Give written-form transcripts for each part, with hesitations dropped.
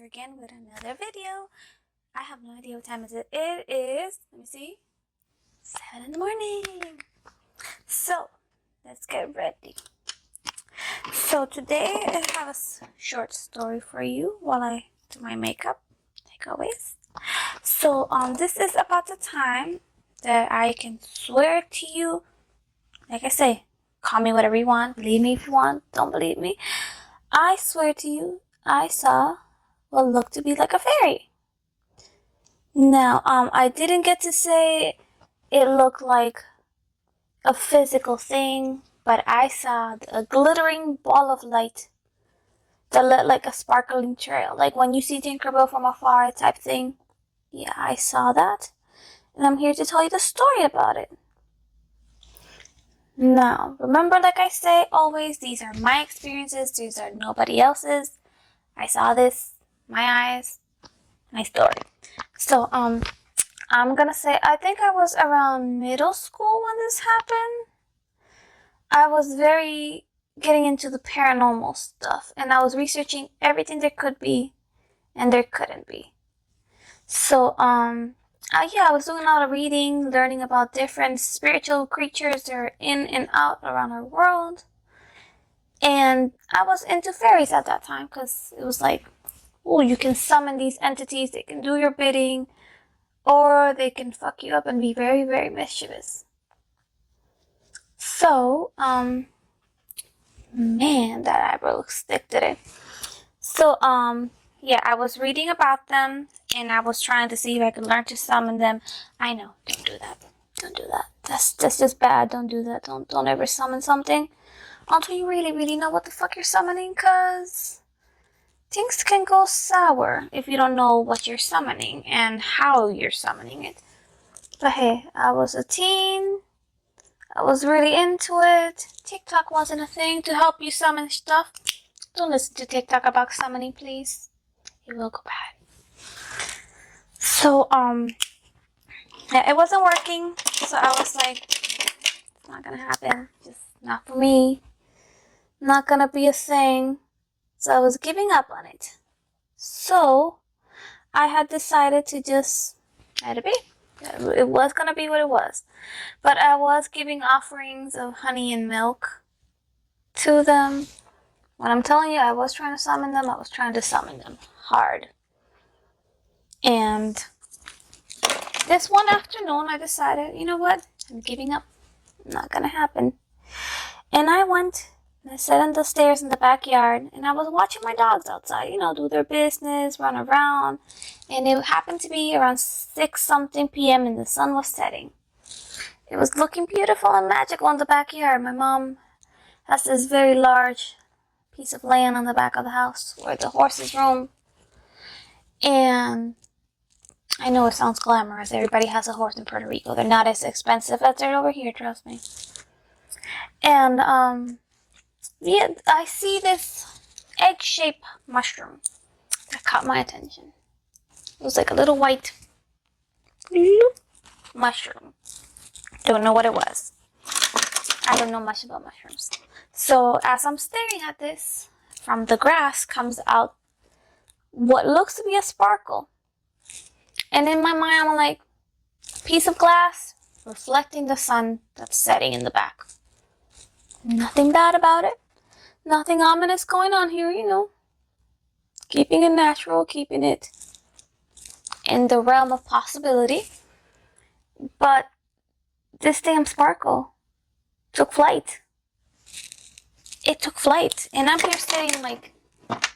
here again with another video. I have no idea what time is it. It is, let me see, 7 in the morning. So, let's get ready. So today I have a short story for you while I do my makeup, like always. So, this is about the time that I can swear to you, like I say, call me whatever you want, believe me if you want, don't believe me. I swear to you, I saw what looked to be like a fairy. Now, I didn't get to say it looked like a physical thing, but I saw a glittering ball of light that lit like a sparkling trail, like when you see Tinkerbell from afar type thing. Yeah, I saw that, and I'm here to tell you the story about it. Now, remember, like I say always, these are my experiences, these are nobody else's. I saw this, my eyes, my story. So, I'm gonna say, I think I was around middle school when this happened. I was getting into the paranormal stuff, and I was researching everything there could be and there couldn't be. So, yeah, I was doing a lot of reading, learning about different spiritual creatures that are in and out around our world. And I was into fairies at that time because it was like, oh, you can summon these entities, they can do your bidding, or they can fuck you up and be very, very mischievous. So, man, that eyebrow looks thick today. So, yeah, I was reading about them, and I was trying to see if I could learn to summon them. I know, don't do that. Don't do that. That's just bad. Don't do that. Don't ever summon something until you really, really know what the fuck you're summoning, because things can go sour if you don't know what you're summoning and how you're summoning it. But hey, I was a teen. I was really into it. TikTok wasn't a thing to help you summon stuff. Don't listen to TikTok about summoning, please. It will go bad. So, yeah, it wasn't working. So I was like, it's not gonna happen. Just not for me. Not gonna be a thing. So I was giving up on it. So I had decided to just let it be. It was gonna be what it was. But I was giving offerings of honey and milk to them. When I'm telling you I was trying to summon them, I was trying to summon them hard. And this one afternoon I decided, you know what? I'm giving up. Not gonna happen. And I went and I sat on the stairs in the backyard, and I was watching my dogs outside, do their business, run around. And it happened to be around 6-something p.m. and the sun was setting. It was looking beautiful and magical in the backyard. My mom has this very large piece of land on the back of the house where the horses roam. And I know it sounds glamorous. Everybody has a horse in Puerto Rico. They're not as expensive as they're over here, trust me. And, yeah, I see this egg-shaped mushroom that caught my attention. It was like a little white mushroom. Don't know what it was. I don't know much about mushrooms. So as I'm staring at this, from the grass comes out what looks to be a sparkle. And in my mind, I'm like, a piece of glass reflecting the sun that's setting in the back. Nothing bad about it. Nothing ominous going on here, Keeping it natural, keeping it in the realm of possibility. But this damn sparkle took flight. It took flight. And I'm here sitting like, what the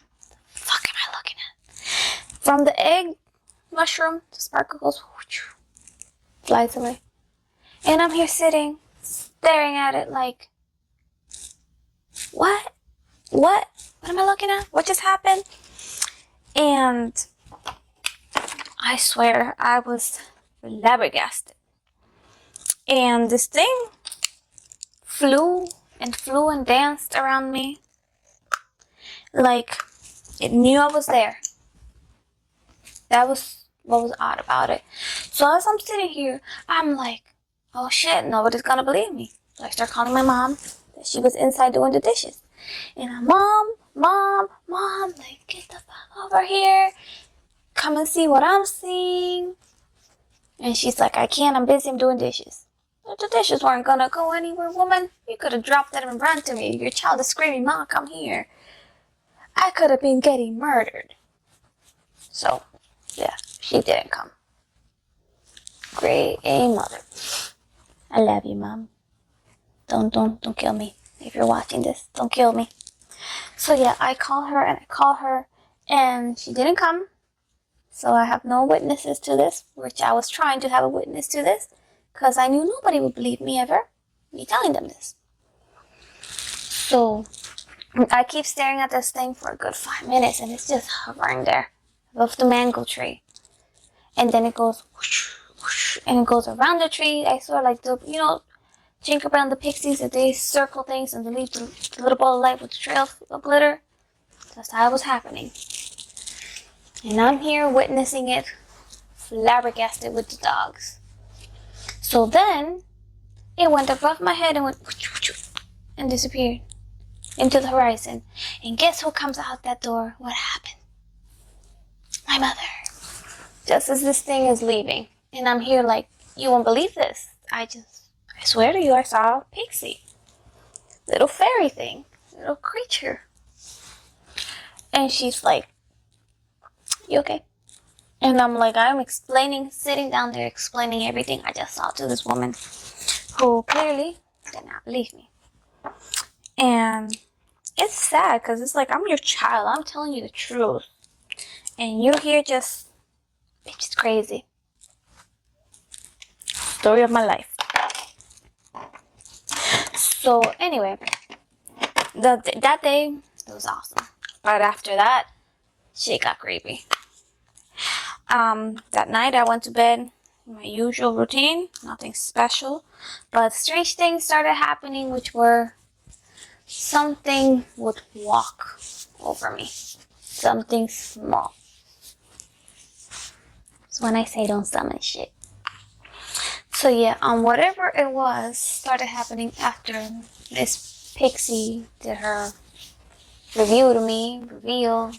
fuck am I looking at? From the egg mushroom, the sparkle goes, flies away. And I'm here sitting, staring at it like, what? What am I looking at? What just happened? And I swear I was flabbergasted. And this thing flew and danced around me like it knew I was there. That was what was odd about it. So as I'm sitting here, I'm like, oh shit, nobody's gonna believe me. So I start calling my mom that she was inside doing the dishes. And I'm, Mom, Mom, like, get the fuck over here. Come and see what I'm seeing. And she's like, I can't, I'm busy, I'm doing dishes. But the dishes weren't gonna go anywhere, woman. You could have dropped it and run to me. Your child is screaming, Mom, come here. I could have been getting murdered. So, yeah, she didn't come. Great a mother. I love you, Mom. Don't kill me. If you're watching this, don't kill me. So yeah, I call her and she didn't come. So I have no witnesses to this, which I was trying to have a witness to this, because I knew nobody would believe me ever, me telling them this. So I keep staring at this thing for a good 5 minutes, and it's just hovering there above the mango tree. And then it goes whoosh, whoosh, and it goes around the tree. I saw like the, Jingle Bell and the Pixies, that they circle things and they leave the little ball of light with the trail of glitter. That's how it was happening. And I'm here witnessing it, flabbergasted with the dogs. So then, it went above my head and went and disappeared into the horizon. And guess who comes out that door? What happened? My mother. Just as this thing is leaving. And I'm here like, you won't believe this. I swear to you, I saw a pixie. Little fairy thing. Little creature. And she's like, you okay? And I'm like, I'm sitting down there explaining everything I just saw to this woman who clearly did not believe me. And it's sad because it's like, I'm your child. I'm telling you the truth. And you're here it's just crazy. Story of my life. So anyway, that day, it was awesome. But after that, shit got creepy. That night I went to bed, my usual routine, nothing special, but strange things started happening, which were something would walk over me, something small. So when I say don't summon shit. So yeah, whatever it was started happening after this pixie did her reveal.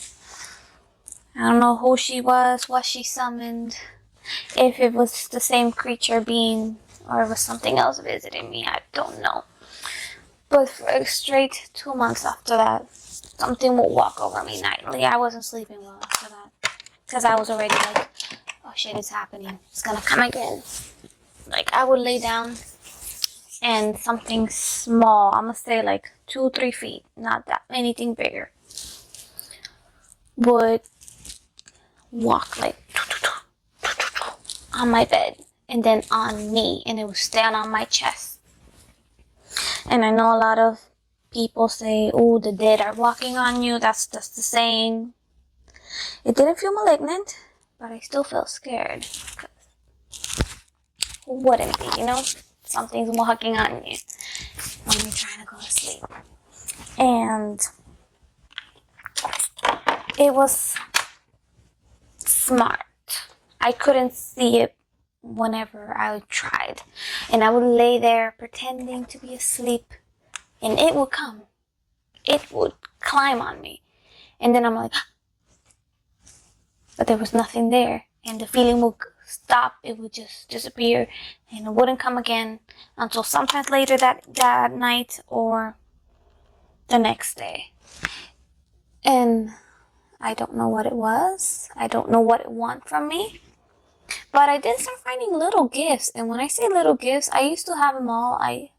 I don't know who she was, what she summoned, if it was the same creature being, or it was something else visiting me, I don't know. But for a straight 2 months after that, something would walk over me nightly. I wasn't sleeping well after that, because I was already like, oh shit, it's happening. It's gonna come again. Like, I would lay down, and something small, I'm gonna say like 2-3 feet, not that anything bigger, would walk like on my bed and then on me, and it would stand on my chest. And I know a lot of people say, oh, the dead are walking on you. That's just the saying. It didn't feel malignant, but I still felt scared. Who wouldn't be, Something's walking on you when you're trying to go to sleep. And it was smart. I couldn't see it whenever I tried. And I would lay there pretending to be asleep. And it would come. It would climb on me. And then I'm like, but there was nothing there. And the feeling would stop. It would just disappear. And it wouldn't come again until sometimes later that night or the next day. And I don't know what it was. I don't know what it wanted from me. But I did start finding little gifts. And when I say little gifts, I used to have them all. I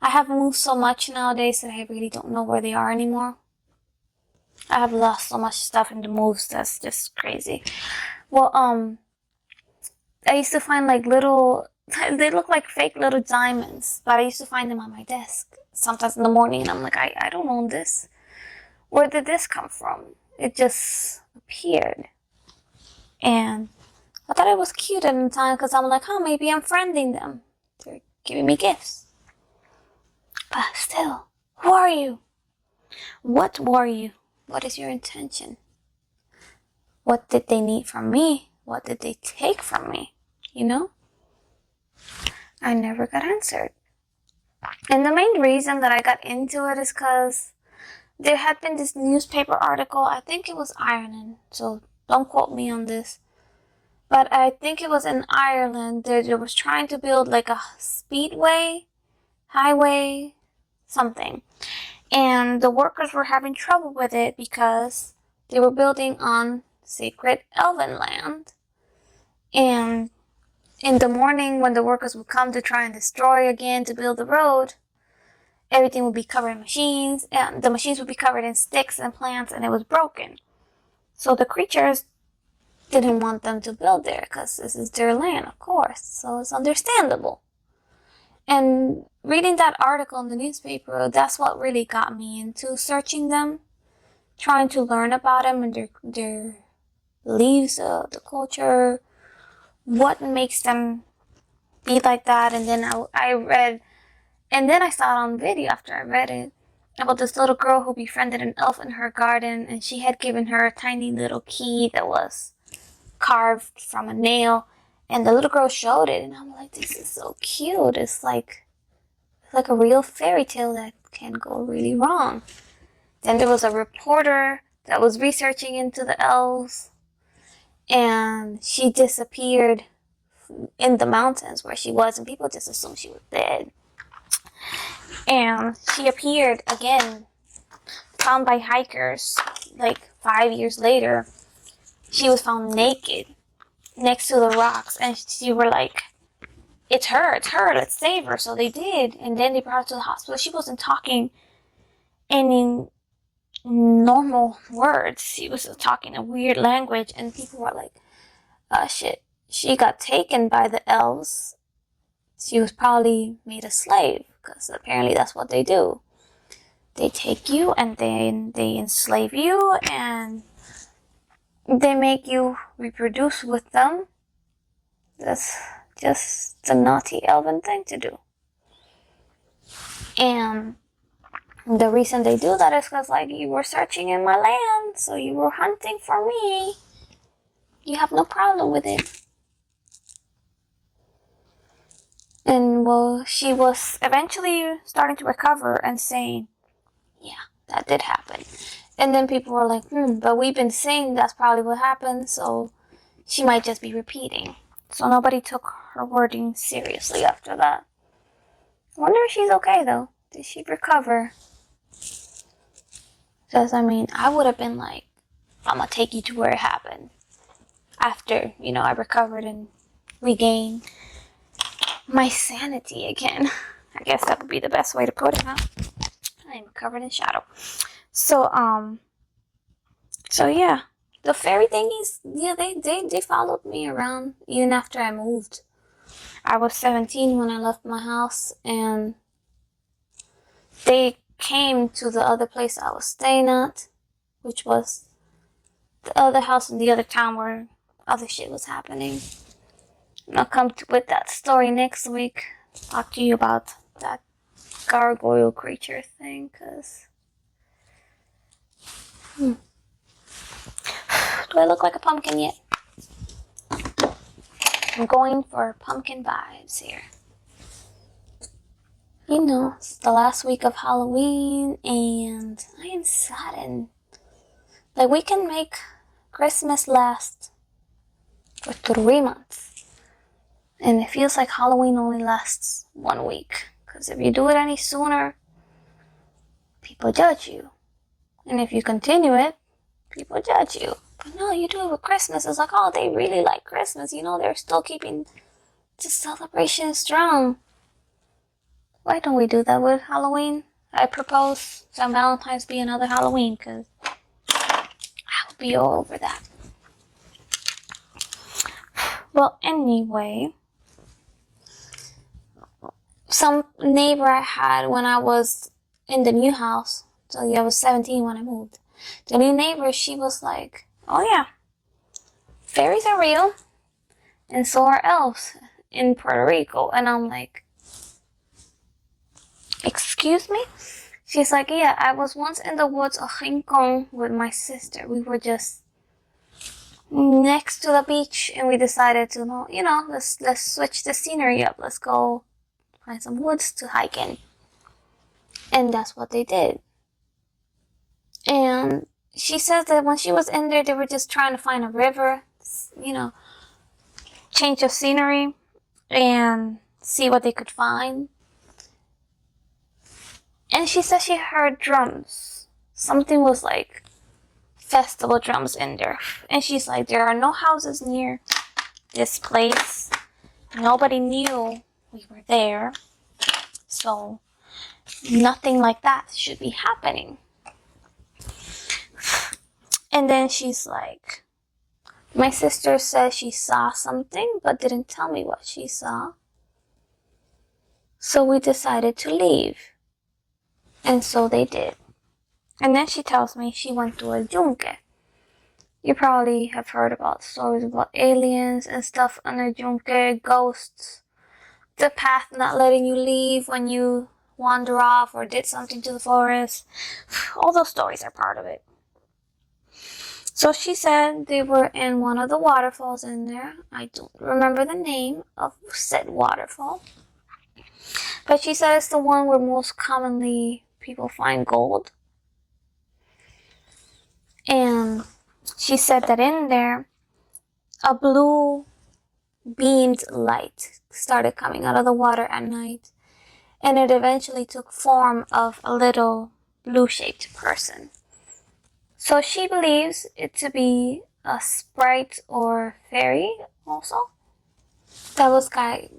have moved so much nowadays that I really don't know where they are anymore. I have lost so much stuff in the moves that's just crazy. Well, I used to find like they look like fake little diamonds, but I used to find them on my desk sometimes in the morning, and I'm like, I don't own this. Where did this come from? It just appeared. And I thought it was cute at the time because I'm like, oh, maybe I'm friending them. They're giving me gifts. But still, who are you? What were you? What is your intention? What did they need from me? What did they take from me? I never got answered. And the main reason that I got into it is because there had been this newspaper article, I think it was Ireland, so don't quote me on this, but I think it was in Ireland that it was trying to build like a speedway, highway, something. And the workers were having trouble with it because they were building on sacred elven land. And in the morning, when the workers would come to try and destroy again to build the road, everything would be covered in machines, and the machines would be covered in sticks and plants, and it was broken. So the creatures didn't want them to build there because this is their land, of course. So it's understandable. And reading that article in the newspaper, that's what really got me into searching them, trying to learn about them and their beliefs, the culture, what makes them be like that. And then I read, and then I saw it on video after I read it, about this little girl who befriended an elf in her garden, and she had given her a tiny little key that was carved from a nail, and the little girl showed it, and I'm like, this is so cute. It's like a real fairy tale that can go really wrong. Then there was a reporter that was researching into the elves, and she disappeared in the mountains where she was, and people just assumed she was dead. And she appeared again, found by hikers, like 5 years later. She was found naked next to the rocks, and she were like, it's her, let's save her. So they did, and then they brought her to the hospital. She wasn't talking any normal words. She was talking a weird language, and people were like, shit, she got taken by the elves. She was probably made a slave, because apparently that's what they do. They take you, and then they enslave you, and they make you reproduce with them. That's just the naughty elven thing to do. And the reason they do that is because, like, you were searching in my land, so you were hunting for me. You have no problem with it. And, well, she was eventually starting to recover and saying, yeah, that did happen. And then people were like, but we've been saying that's probably what happened, so she might just be repeating. So nobody took her wording seriously after that. I wonder if she's okay, though. Did she recover? Because, I mean, I would have been like, I'm going to take you to where it happened. After, I recovered and regained my sanity again. I guess that would be the best way to put it, huh? I'm covered in shadow. So yeah. The fairy thingies, yeah, they followed me around even after I moved. I was 17 when I left my house, and they came to the other place I was staying at, which was the other house in the other town where other shit was happening. And I'll come with that story next week. Talk to you about that gargoyle creature thing, because... Do I look like a pumpkin yet? I'm going for pumpkin vibes here. It's the last week of Halloween, and I am saddened. Like, we can make Christmas last for 3 months. And it feels like Halloween only lasts 1 week. Because if you do it any sooner, people judge you. And if you continue it, people judge you. But no, you do it with Christmas. It's like, oh, they really like Christmas. They're still keeping the celebration strong. Why don't we do that with Halloween? I propose St. Valentine's be another Halloween, because I'll be all over that. Well, anyway, some neighbor I had when I was in the new house, so I was 17 when I moved. The new neighbor, she was like, oh yeah, fairies are real, and so are elves in Puerto Rico. And I'm like, excuse me? She's like, yeah, I was once in the woods of Rincon with my sister. We were just next to the beach, and we decided to, let's switch the scenery up. Let's go find some woods to hike in. And that's what they did. And she says that when she was in there, they were just trying to find a river, you know, change of scenery, and see what they could find. And she said she heard drums. Something was like festival drums in there. And she's like, there are no houses near this place. Nobody knew we were there. So nothing like that should be happening. And then she's like, my sister said she saw something but didn't tell me what she saw. So we decided to leave. And so they did. And then she tells me she went to a yunque. You probably have heard about stories about aliens and stuff on a yunque, ghosts, the path not letting you leave when you wander off or did something to the forest. All those stories are part of it. So she said they were in one of the waterfalls in there. I don't remember the name of said waterfall. But she said it's the one where most commonly people find gold. And she said that in there, a blue beamed light started coming out of the water at night. And it eventually took form of a little blue-shaped person. So she believes it to be a sprite or fairy also. That was guy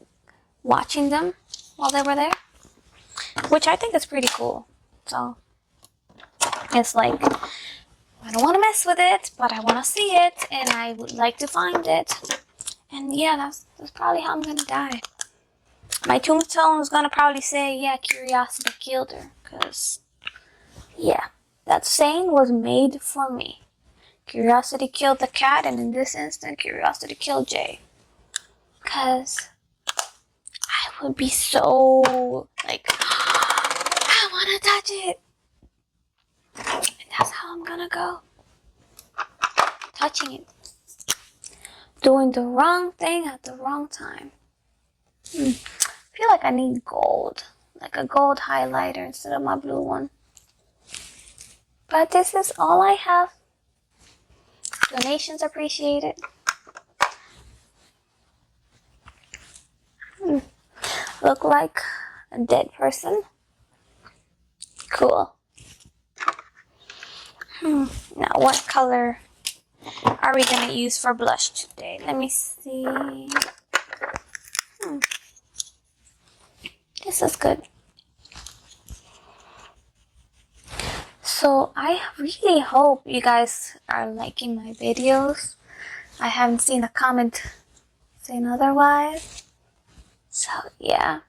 watching them while they were there. Which I think is pretty cool. So it's like, I don't want to mess with it, but I want to see it, and I would like to find it. And yeah, that's probably how I'm gonna die. My tombstone is gonna probably say, yeah, curiosity killed her. Because, yeah, that saying was made for me. Curiosity killed the cat, and in this instant, curiosity killed Jay. Because I would be so, like, I want to touch it. And that's how I'm gonna go. Touching it. Doing the wrong thing at the wrong time. I feel like I need gold. Like a gold highlighter instead of my blue one. But this is all I have. Donations appreciated. Look like a dead person. Cool. Now what color are we gonna use for blush today? Let me see. This is good. So I really hope you guys are liking my videos. I haven't seen a comment saying otherwise. So yeah.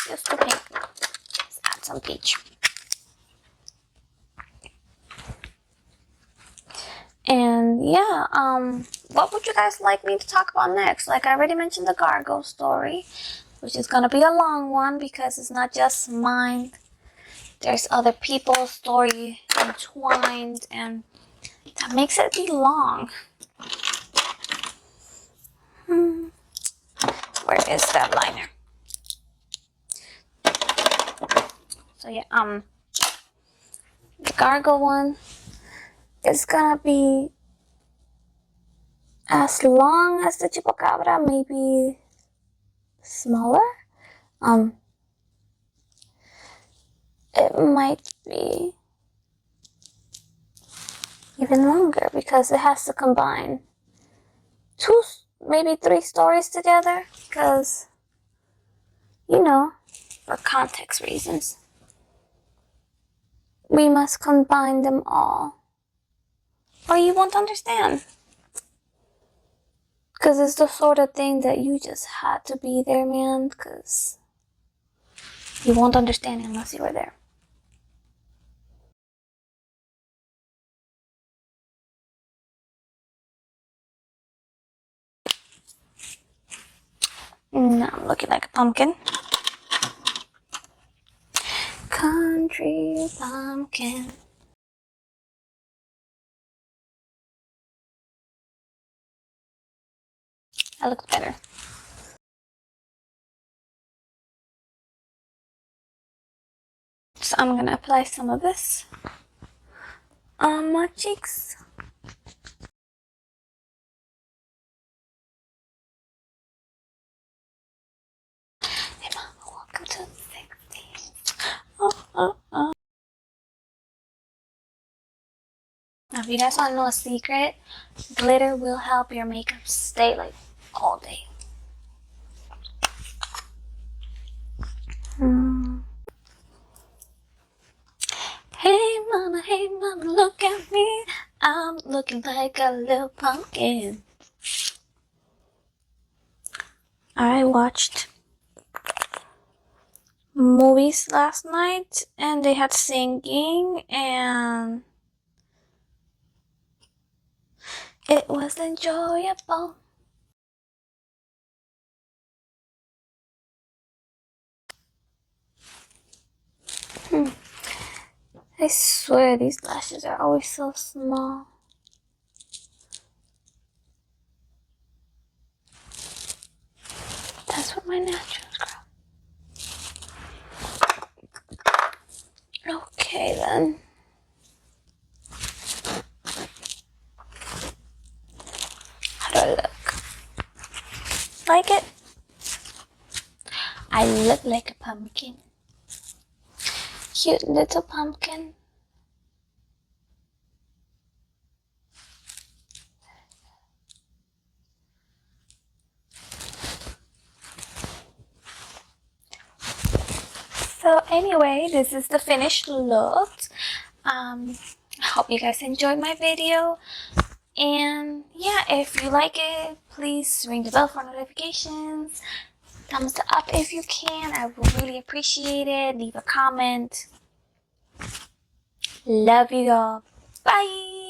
Just the pink. Let's add some peach. And yeah, what would you guys like me to talk about next? Like I already mentioned the gargoyle story, which is gonna be a long one because it's not just mine. There's other people's story entwined, and that makes it be long. Where is that liner? So yeah, the gargoyle one is gonna be as long as the chupacabra, maybe smaller. It might be even longer because it has to combine 2, maybe 3 stories together because, you know, for context reasons, we must combine them all or you won't understand. Because it's the sort of thing that you just had to be there, man, because you won't understand unless you were there. Now I'm looking like a pumpkin. Country pumpkin. That looks better. So I'm gonna apply some of this on my cheeks. Hey mama, welcome to the 60s. Now, if you guys want to know a secret, glitter will help your makeup stay like all day. Hey mama, look at me. I'm looking like a little pumpkin. I watched movies last night and they had singing and it was enjoyable. I swear these lashes are always so small. That's what my naturals grow. Okay then. How do I look? Like it? I look like a pumpkin. Cute little pumpkin. So anyway, this is the finished look. I hope you guys enjoyed my video. And yeah, if you like it, please ring the bell for notifications. Thumbs up if you can. I would really appreciate it. Leave a comment. Love you all. Bye.